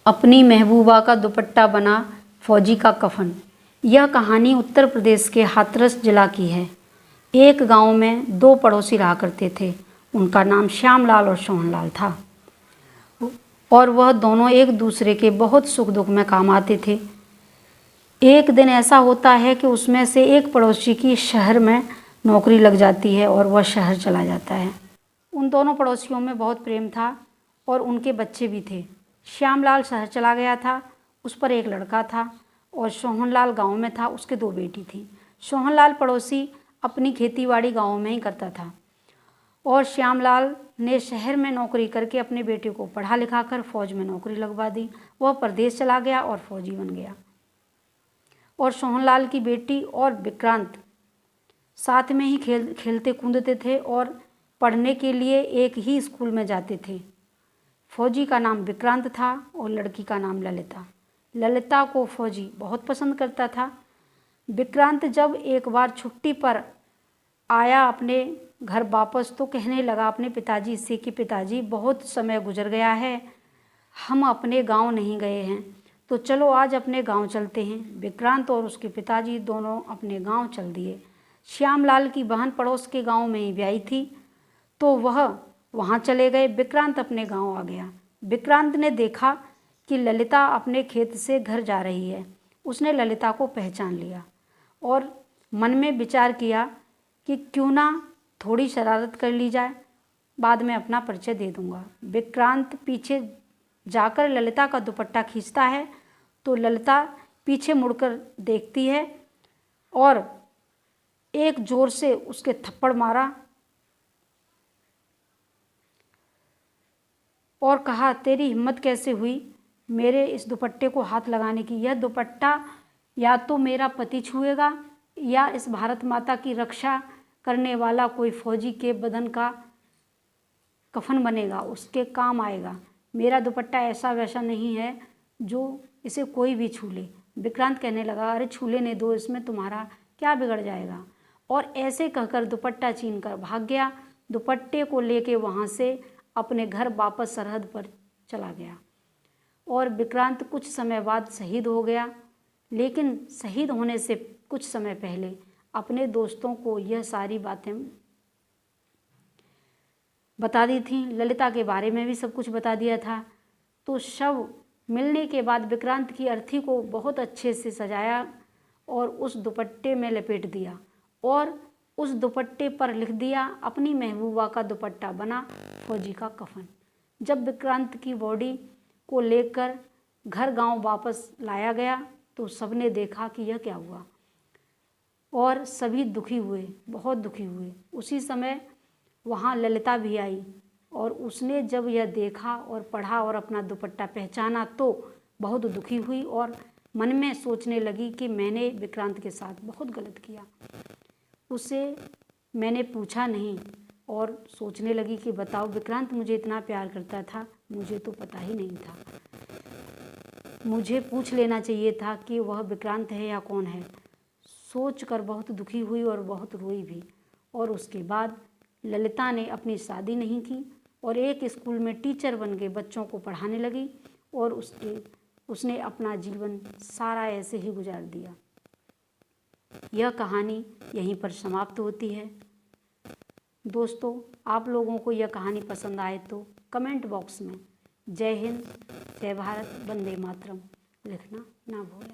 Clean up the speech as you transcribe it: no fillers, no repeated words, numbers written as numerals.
अपनी महबूबा का दुपट्टा बना फौजी का कफन। यह कहानी उत्तर प्रदेश के हाथरस जिला की है। एक गांव में दो पड़ोसी रहा करते थे। उनका नाम श्यामलाल और सोहनलाल था और वह दोनों एक दूसरे के बहुत सुख दुख में काम आते थे। एक दिन ऐसा होता है कि उसमें से एक पड़ोसी की शहर में नौकरी लग जाती है और वह शहर चला जाता है। उन दोनों पड़ोसियों में बहुत प्रेम था और उनके बच्चे भी थे। श्यामलाल शहर चला गया था, उस पर एक लड़का था और सोहनलाल गांव में था, उसके दो बेटी थी। सोहनलाल पड़ोसी अपनी खेतीबाड़ी गांव में ही करता था और श्यामलाल ने शहर में नौकरी करके अपने बेटे को पढ़ा लिखा कर फौज में नौकरी लगवा दी। वह परदेश चला गया और फौजी बन गया। और सोहनलाल की बेटी और विक्रांत साथ में ही खेलते कूदते थे और पढ़ने के लिए एक ही स्कूल में जाते थे। फौजी का नाम विक्रांत था और लड़की का नाम ललिता। ललिता को फौजी बहुत पसंद करता था। विक्रांत जब एक बार छुट्टी पर आया अपने घर वापस तो कहने लगा अपने पिताजी से कि पिताजी, बहुत समय गुजर गया है, हम अपने गांव नहीं गए हैं, तो चलो आज अपने गांव चलते हैं। विक्रांत और उसके पिताजी दोनों अपने गांव चल दिए। श्यामलाल की बहन पड़ोस के गांव में ही ब्याही थी तो वह वहां चले गए। विक्रांत अपने गांव आ गया। विक्रांत ने देखा कि ललिता अपने खेत से घर जा रही है। उसने ललिता को पहचान लिया और मन में विचार किया कि क्यों ना थोड़ी शरारत कर ली जाए, बाद में अपना परिचय दे दूंगा। विक्रांत पीछे जाकर ललिता का दुपट्टा खींचता है तो ललिता पीछे मुड़कर देखती है और एक जोर से उसके थप्पड़ मारा और कहा, तेरी हिम्मत कैसे हुई मेरे इस दुपट्टे को हाथ लगाने की? यह दुपट्टा या तो मेरा पति छुएगा या इस भारत माता की रक्षा करने वाला कोई फौजी के बदन का कफन बनेगा, उसके काम आएगा। मेरा दुपट्टा ऐसा वैसा नहीं है जो इसे कोई भी छू ले। विक्रांत कहने लगा, अरे छू लेने दो, इसमें तुम्हारा क्या बिगड़ जाएगा। और ऐसे कहकर दुपट्टा छीन कर भाग गया। दुपट्टे को लेके वहाँ से अपने घर वापस सरहद पर चला गया और विक्रांत कुछ समय बाद शहीद हो गया। लेकिन शहीद होने से कुछ समय पहले अपने दोस्तों को यह सारी बातें बता दी थी। ललिता के बारे में भी सब कुछ बता दिया था। तो शव मिलने के बाद विक्रांत की अर्थी को बहुत अच्छे से सजाया और उस दुपट्टे में लपेट दिया और उस दुपट्टे पर लिख दिया, अपनी महबूबा का दुपट्टा बना फौजी का कफन। जब विक्रांत की बॉडी को लेकर घर गांव वापस लाया गया तो सबने देखा कि यह क्या हुआ और सभी दुखी हुए, बहुत दुखी हुए। उसी समय वहां ललिता भी आई और उसने जब यह देखा और पढ़ा और अपना दुपट्टा पहचाना तो बहुत दुखी हुई और मन में सोचने लगी कि मैंने विक्रांत के साथ बहुत गलत किया। उसे मैंने पूछा नहीं और सोचने लगी कि बताओ, विक्रांत मुझे इतना प्यार करता था, मुझे तो पता ही नहीं था। मुझे पूछ लेना चाहिए था कि वह विक्रांत है या कौन है। सोचकर बहुत दुखी हुई और बहुत रोई भी। और उसके बाद ललिता ने अपनी शादी नहीं की और एक स्कूल में टीचर बन के बच्चों को पढ़ाने लगी और उसने अपना जीवन सारा ऐसे ही गुजार दिया। यह कहानी यहीं पर समाप्त होती है। दोस्तों, आप लोगों को यह कहानी पसंद आए तो कमेंट बॉक्स में जय हिंद, जय भारत, वंदे मातरम लिखना ना भूलें।